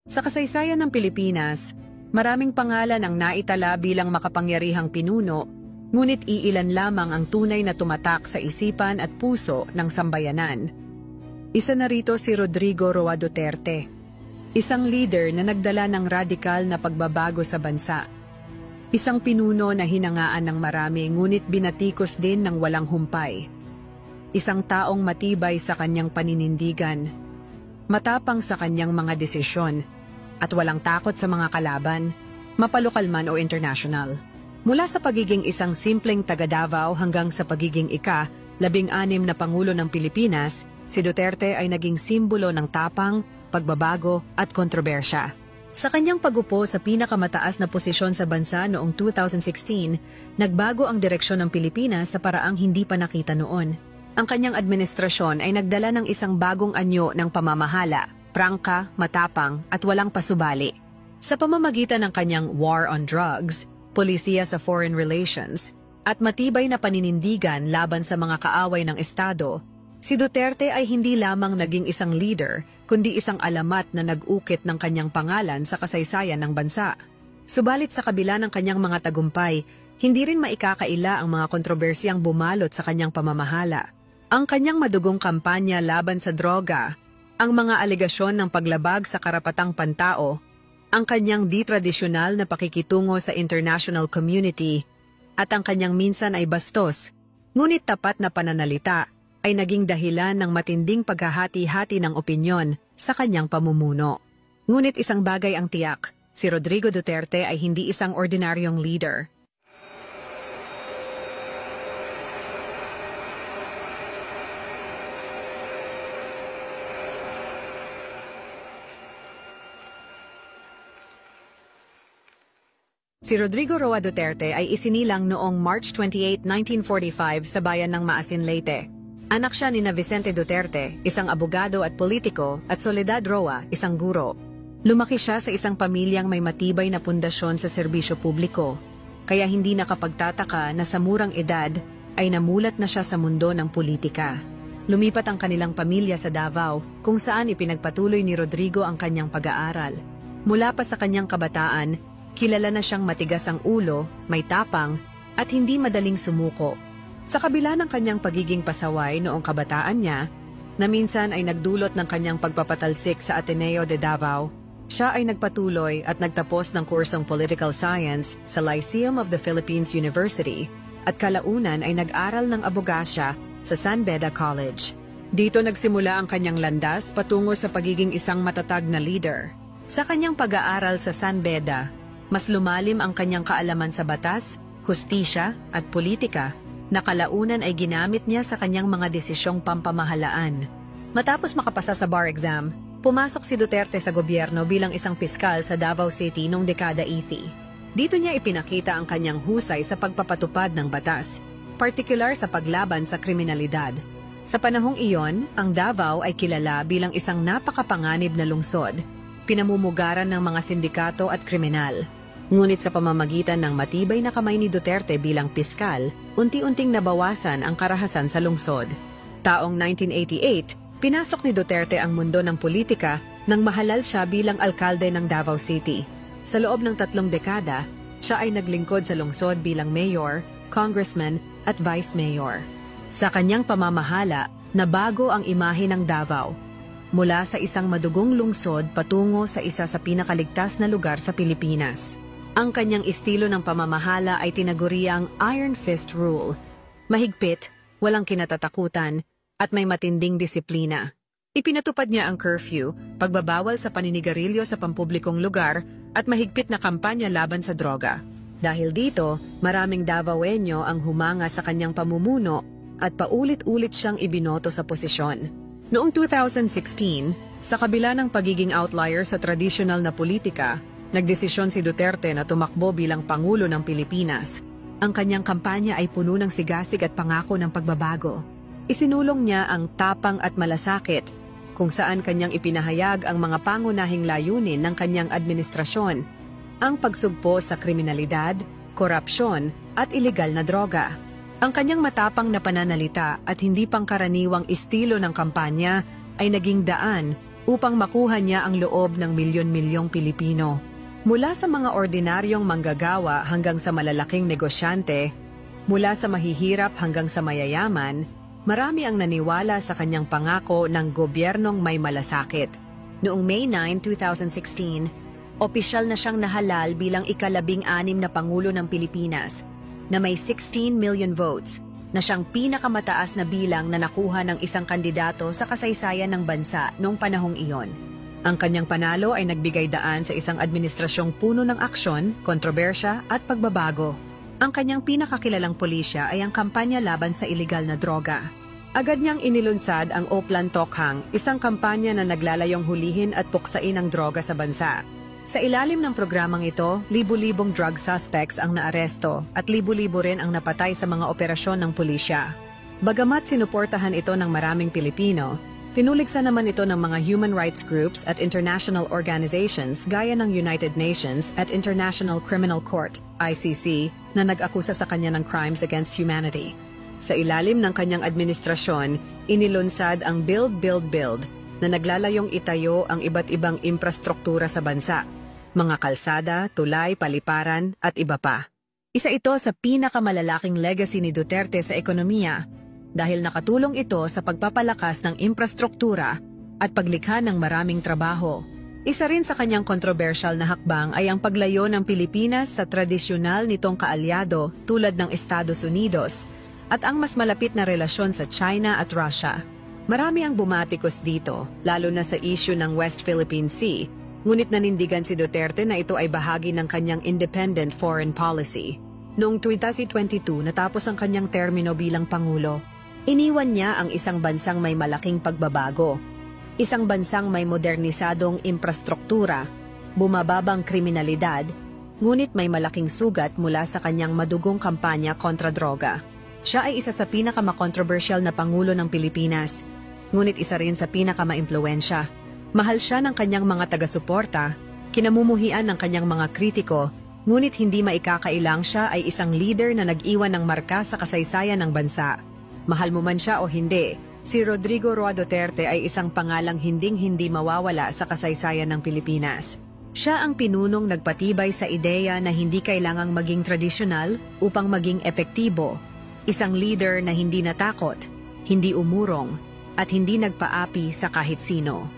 Sa kasaysayan ng Pilipinas, maraming pangalan ang naitala bilang makapangyarihang pinuno, ngunit iilan lamang ang tunay na tumatak sa isipan at puso ng sambayanan. Isa na rito si Rodrigo Roa Duterte, isang leader na nagdala ng radikal na pagbabago sa bansa. Isang pinuno na hinangaan ng marami ngunit binatikos din ng walang humpay. Isang taong matibay sa kanyang paninindigan, matapang sa kanyang mga desisyon, at walang takot sa mga kalaban, mapalokal man o international. Mula sa pagiging isang simpleng taga-Davao hanggang sa pagiging ika-16 na Pangulo ng Pilipinas, si Duterte ay naging simbolo ng tapang, pagbabago at kontrobersya. Sa kanyang pagupo sa pinakamataas na posisyon sa bansa noong 2016, nagbago ang direksyon ng Pilipinas sa paraang hindi pa nakita noon. Ang kanyang administrasyon ay nagdala ng isang bagong anyo ng pamamahala, prangka, matapang at walang pasubali. Sa pamamagitan ng kanyang war on drugs, polisiya sa foreign relations, at matibay na paninindigan laban sa mga kaaway ng Estado, si Duterte ay hindi lamang naging isang leader, kundi isang alamat na nag-ukit ng kanyang pangalan sa kasaysayan ng bansa. Subalit sa kabila ng kanyang mga tagumpay, hindi rin maikakaila ang mga kontrobersyang bumalot sa kanyang pamamahala. Ang kanyang madugong kampanya laban sa droga, ang mga alegasyon ng paglabag sa karapatang pantao, ang kanyang di-tradisyonal na pakikitungo sa international community, at ang kanyang minsan ay bastos, ngunit tapat na pananalita, ay naging dahilan ng matinding paghahati-hati ng opinyon sa kanyang pamumuno. Ngunit isang bagay ang tiyak, si Rodrigo Duterte ay hindi isang ordinaryong leader. Si Rodrigo Roa Duterte ay isinilang noong March 28, 1945 sa bayan ng Maasin, Leyte. Anak siya ni Vicente Duterte, isang abogado at politiko, at Soledad Roa, isang guro. Lumaki siya sa isang pamilyang may matibay na pundasyon sa serbisyo publiko, kaya hindi nakapagtataka na sa murang edad ay namulat na siya sa mundo ng politika. Lumipat ang kanilang pamilya sa Davao, kung saan ipinagpatuloy ni Rodrigo ang kanyang pag-aaral. Mula pa sa kanyang kabataan, kilala na siyang matigas ang ulo, may tapang, at hindi madaling sumuko. Sa kabila ng kanyang pagiging pasaway noong kabataan niya, na minsan ay nagdulot ng kanyang pagpapatalsik sa Ateneo de Davao, siya ay nagpatuloy at nagtapos ng kursong Political Science sa Lyceum of the Philippines University at kalaunan ay nag-aral ng abogasya sa San Beda College. Dito nagsimula ang kanyang landas patungo sa pagiging isang matatag na leader. Sa kanyang pag-aaral sa San Beda, mas lumalim ang kanyang kaalaman sa batas, hustisya at politika na kalaunan ay ginamit niya sa kanyang mga desisyong pampamahalaan. Matapos makapasa sa bar exam, pumasok si Duterte sa gobyerno bilang isang piskal sa Davao City noong dekada 80. Dito niya ipinakita ang kanyang husay sa pagpapatupad ng batas, partikular sa paglaban sa kriminalidad. Sa panahong iyon, ang Davao ay kilala bilang isang napakapanganib na lungsod, pinamumugaran ng mga sindikato at kriminal. Ngunit sa pamamagitan ng matibay na kamay ni Duterte bilang piskal, unti-unting nabawasan ang karahasan sa lungsod. Taong 1988, pinasok ni Duterte ang mundo ng politika nang mahalal siya bilang alkalde ng Davao City. Sa loob ng 3 dekada, siya ay naglingkod sa lungsod bilang mayor, congressman at vice mayor. Sa kanyang pamamahala, nabago ang imahe ng Davao, mula sa isang madugong lungsod patungo sa isa sa pinakaligtas na lugar sa Pilipinas. Ang kanyang estilo ng pamamahala ay tinaguriang Iron Fist Rule. Mahigpit, walang kinatatakutan, at may matinding disiplina. Ipinatupad niya ang curfew, pagbabawal sa paninigarilyo sa pampublikong lugar, at mahigpit na kampanya laban sa droga. Dahil dito, maraming Davaoenyo ang humanga sa kanyang pamumuno at paulit-ulit siyang ibinoto sa posisyon. Noong 2016, sa kabila ng pagiging outlier sa tradisyonal na politika, nagdesisyon si Duterte na tumakbo bilang Pangulo ng Pilipinas. Ang kanyang kampanya ay puno ng sigasig at pangako ng pagbabago. Isinulong niya ang tapang at malasakit, kung saan kanyang ipinahayag ang mga pangunahing layunin ng kanyang administrasyon, ang pagsugpo sa kriminalidad, korupsyon at ilegal na droga. Ang kanyang matapang na pananalita at hindi pangkaraniwang estilo ng kampanya ay naging daan upang makuha niya ang loob ng milyon-milyong Pilipino. Mula sa mga ordinaryong manggagawa hanggang sa malalaking negosyante, mula sa mahihirap hanggang sa mayayaman, marami ang naniwala sa kanyang pangako ng gobyernong may malasakit. Noong May 9, 2016, opisyal na siyang nahalal bilang ika-16 na Pangulo ng Pilipinas na may 16 million votes, na siyang pinakamataas na bilang na nakuha ng isang kandidato sa kasaysayan ng bansa noong panahong iyon. Ang kanyang panalo ay nagbigay daan sa isang administrasyong puno ng aksyon, kontrobersya at pagbabago. Ang kanyang pinakakilalang pulisya ay ang kampanya laban sa ilegal na droga. Agad niyang inilunsad ang Oplan Tokhang, isang kampanya na naglalayong hulihin at puksain ang droga sa bansa. Sa ilalim ng programang ito, libu-libong drug suspects ang naaresto at libu-libo rin ang napatay sa mga operasyon ng pulisya. Bagamat sinuportahan ito ng maraming Pilipino, tinuligsa naman ito ng mga human rights groups at international organizations gaya ng United Nations at International Criminal Court, ICC, na nag-akusa sa kanya ng crimes against humanity. Sa ilalim ng kanyang administrasyon, inilunsad ang Build, Build, Build na naglalayong itayo ang iba't ibang infrastruktura sa bansa, mga kalsada, tulay, paliparan at iba pa. Isa ito sa pinakamalalaking legacy ni Duterte sa ekonomiya dahil nakatulong ito sa pagpapalakas ng infrastruktura at paglikha ng maraming trabaho. Isa rin sa kanyang kontrobersyal na hakbang ay ang paglayo ng Pilipinas sa tradisyonal nitong kaalyado tulad ng Estados Unidos at ang mas malapit na relasyon sa China at Russia. Marami ang bumatikos dito, lalo na sa issue ng West Philippine Sea, ngunit nanindigan si Duterte na ito ay bahagi ng kanyang independent foreign policy. Noong 2022 natapos ang kanyang termino bilang Pangulo, iniwan niya ang isang bansang may malaking pagbabago. Isang bansang may modernisadong infrastruktura, bumababang kriminalidad, ngunit may malaking sugat mula sa kanyang madugong kampanya kontra droga. Siya ay isa sa pinakamakontrobersyal na Pangulo ng Pilipinas, ngunit isa rin sa pinakamaimpluwensya. Mahal siya ng kanyang mga taga-suporta, kinamumuhian ng kanyang mga kritiko, ngunit hindi maikakailang siya ay isang leader na nag-iwan ng marka sa kasaysayan ng bansa. Mahal mo man siya o hindi, si Rodrigo Roa Duterte ay isang pangalang hinding-hindi mawawala sa kasaysayan ng Pilipinas. Siya ang pinunong nagpatibay sa ideya na hindi kailangang maging tradisyonal upang maging epektibo. Isang leader na hindi natakot, hindi umurong, at hindi nagpaapi sa kahit sino.